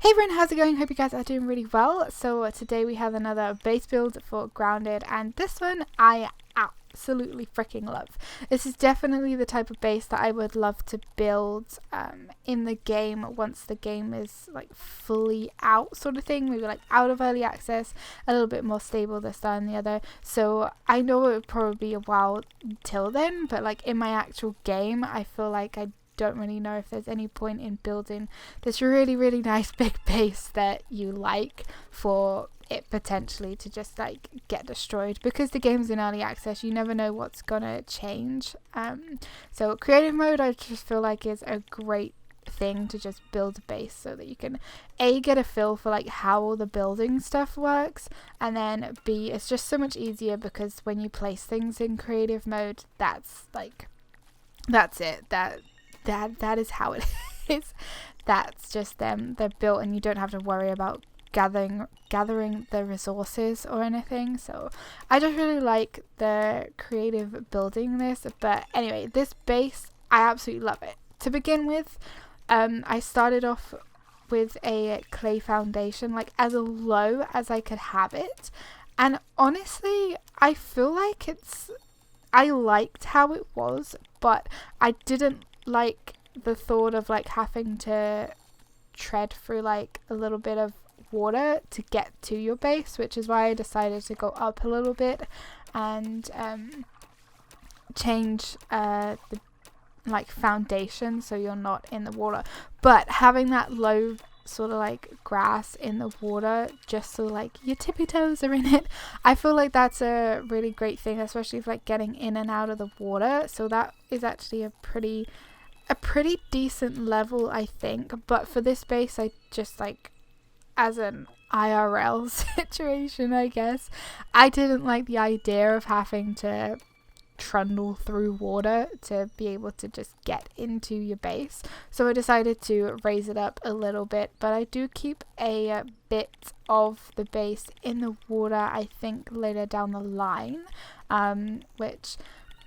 Hey everyone, how's it going? Hope you guys are doing really well. So today we have another base build for Grounded, and this one I absolutely freaking love. This is definitely the type of base that I would love to build in the game once the game is like fully out, sort of thing. Maybe like out of early access, a little bit more stable this than the other. So I know it would probably be a while till then, but like in my actual game, I feel like I don't really know if there's any point in building this really nice big base that you like for it potentially to just like get destroyed, because the game's in early access. You never know what's gonna change. So creative mode, I just feel like is a great thing to just build a base so that you can get a feel for like how all the building stuff works, and then B, it's just so much easier because when you place things in creative mode, that's it. That is how it is. That's just them. They're built and you don't have to worry about gathering the resources or anything. So I just really like the creative building this. But anyway, this base, I absolutely love it. To begin with, I started off with a clay foundation, like as low as I could have it. And honestly, I feel like I liked how it was, but I didn't like the thought of like having to tread through like a little bit of water to get to your base, which is why I decided to go up a little bit and change the like foundation so you're not in the water, but having that low sort of like grass in the water just so like your tippy toes are in it, I feel like that's a really great thing, especially if like getting in and out of the water. So that is actually a pretty decent level, I think. But for this base, I just like, as an IRL situation, I guess, I didn't like the idea of having to trundle through water to be able to just get into your base. So I decided to raise it up a little bit, but I do keep a bit of the base in the water, I think, later down the line, which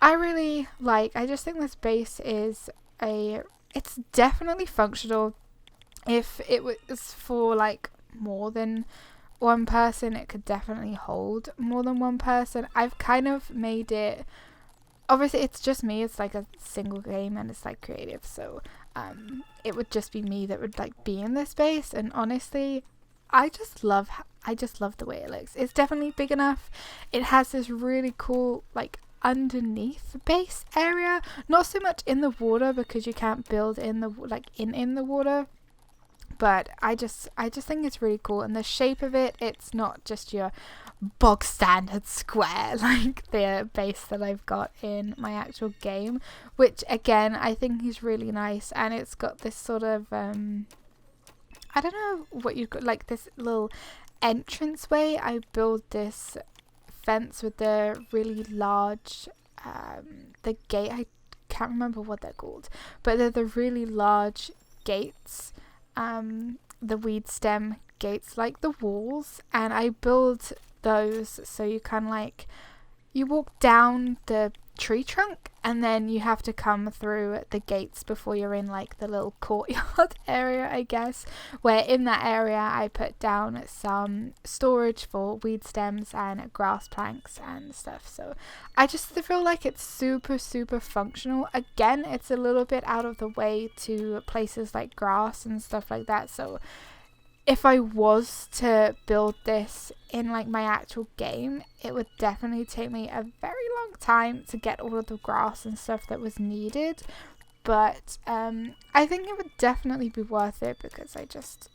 I really like. I just think this base is it's definitely functional. If it was for like more than one person, it could definitely hold more than one person. I've kind of made it, obviously it's just me, it's like a single game and it's like creative, so it would just be me that would like be in this space. And honestly, I just love the way it looks. It's definitely big enough. It has this really cool like underneath base area, not so much in the water because you can't build in the in the water, but I just think it's really cool. And the shape of it, it's not just your bog standard square like the base that I've got in my actual game, which again I think is really nice. And it's got this sort of I don't know what you could, like this little entranceway. I built this fence with the really large the gate, I can't remember what they're called, but they're the really large gates, the weed stem gates like the walls, and I build those so you kind of like you walk down the tree trunk and then you have to come through the gates before you're in like the little courtyard area, I guess, where in that area I put down some storage for weed stems and grass planks and stuff. So I just feel like it's super functional. Again, it's a little bit out of the way to places like grass and stuff like that, so if I was to build this in like my actual game, it would definitely take me a very long time to get all of the grass and stuff that was needed. But I think it would definitely be worth it because I just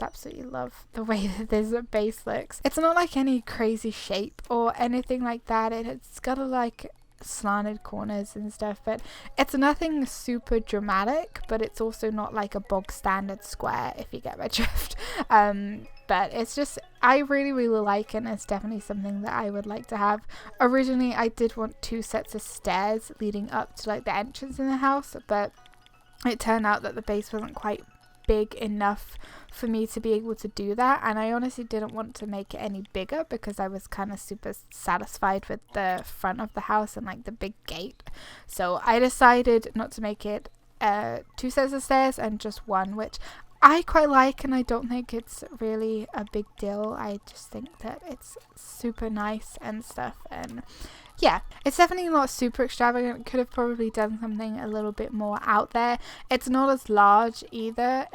absolutely love the way that this base looks. It's not like any crazy shape or anything like that. It's got a like slanted corners and stuff, but it's nothing super dramatic, but it's also not like a bog standard square, if you get my drift. But it's just, I really like it, and it's definitely something that I would like to have. Originally I did want 2 sets of stairs leading up to like the entrance in the house, but it turned out that the base wasn't quite big enough for me to be able to do that, and I honestly didn't want to make it any bigger because I was kind of super satisfied with the front of the house and like the big gate. So I decided not to make it 2 sets of stairs and just 1, which I quite like, and I don't think it's really a big deal. I just think that it's super nice and stuff, and yeah, it's definitely not super extravagant. Could have probably done something a little bit more out there. It's not as large either,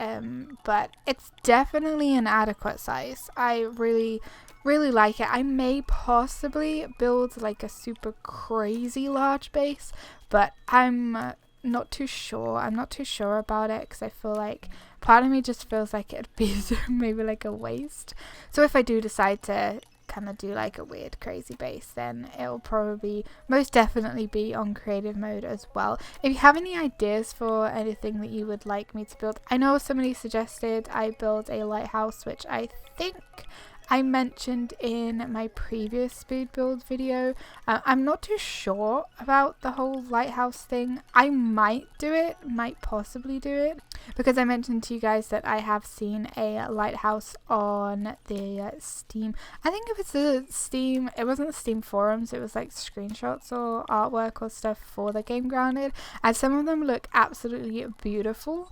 but it's definitely an adequate size. I really like it. I may possibly build like a super crazy large base, but I'm not too sure. I'm not too sure about it, because I feel like part of me just feels like it'd be maybe like a waste. So if I do decide to kind of do like a weird crazy base, then it'll probably most definitely be on creative mode as well. If you have any ideas for anything that you would like me to build, I know somebody suggested I build a lighthouse, which I think I mentioned in my previous speed build video. I'm not too sure about the whole lighthouse thing. I might do it, might possibly do it, because I mentioned to you guys that I have seen a lighthouse on the Steam. I think it was the Steam, it wasn't the Steam forums, it was like screenshots or artwork or stuff for the game Grounded, and some of them look absolutely beautiful.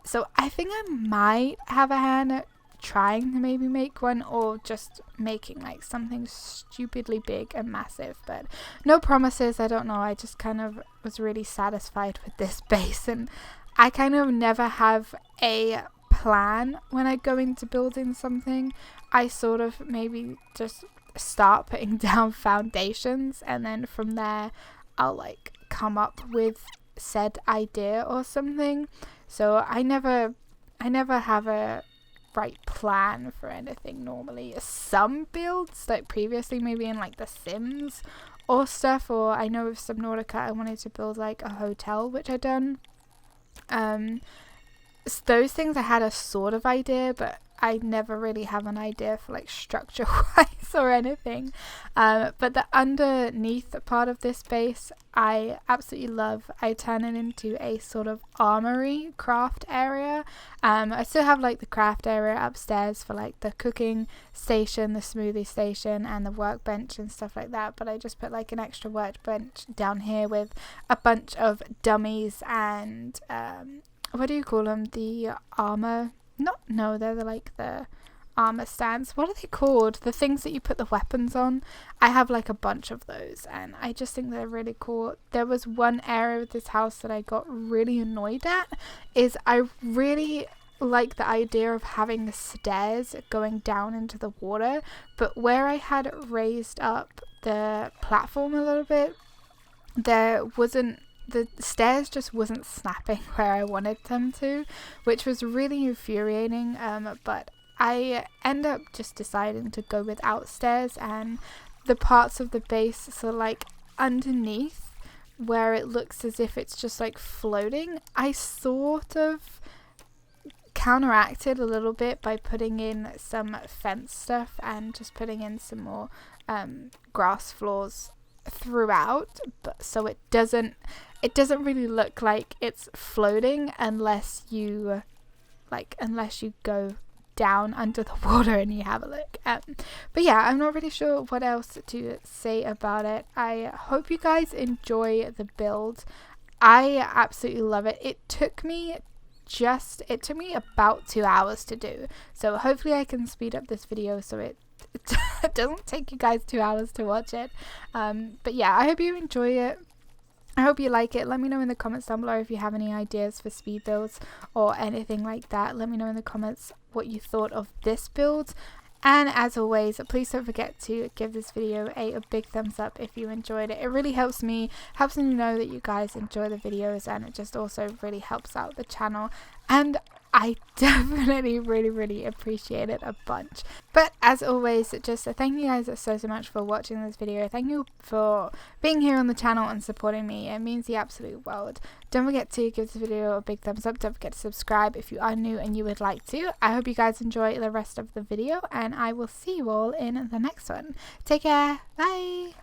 So I think I might have a hand at trying to maybe make one, or just making like something stupidly big and massive, but no promises. I don't know, I just kind of was really satisfied with this base, and I kind of never have a plan when I go into building something. I sort of maybe just start putting down foundations, and then from there I'll like come up with said idea or something. So I never have a right plan for anything normally. Some builds, like previously maybe in like The Sims or stuff, or I know with Subnautica I wanted to build like a hotel, which I done. So those things I had a sort of idea, but I never really have an idea for like structure wise or anything. But the underneath part of this base I absolutely love. I turn it into a sort of armoury craft area. I still have like the craft area upstairs for like the cooking station, the smoothie station, and the workbench and stuff like that, but I just put like an extra workbench down here with a bunch of dummies and what do you call them, the armor, they're like the armor stands. What are they called? The things that you put the weapons on. I have like a bunch of those, and I just think they're really cool. There was one area of this house that I got really annoyed at, is I really like the idea of having the stairs going down into the water, but where I had raised up the platform a little bit, the stairs just wasn't snapping where I wanted them to, which was really infuriating. But I end up just deciding to go without stairs, and the parts of the base, so like underneath where it looks as if it's just like floating, I sort of counteracted a little bit by putting in some fence stuff and just putting in some more grass floors throughout, but so it doesn't really look like it's floating unless you go down under the water and you have a look. But yeah, I'm not really sure what else to say about it. I hope you guys enjoy the build. I absolutely love it. It took me about 2 hours to do, so hopefully I can speed up this video so it doesn't take you guys 2 hours to watch it. But yeah, I hope you enjoy it. I hope you like it. Let me know in the comments down below if you have any ideas for speed builds or anything like that. Let me know in the comments what you thought of this build. And as always, please don't forget to give this video a big thumbs up if you enjoyed it. It really helps me know that you guys enjoy the videos, and it just also really helps out the channel. And I definitely really appreciate it a bunch. But as always, just thank you guys so much for watching this video. Thank you for being here on the channel and supporting me. It means the absolute world. Don't forget to give this video a big thumbs up. Don't forget to subscribe if you are new and you would like to. I hope you guys enjoy the rest of the video, and I will see you all in the next one. Take care. Bye.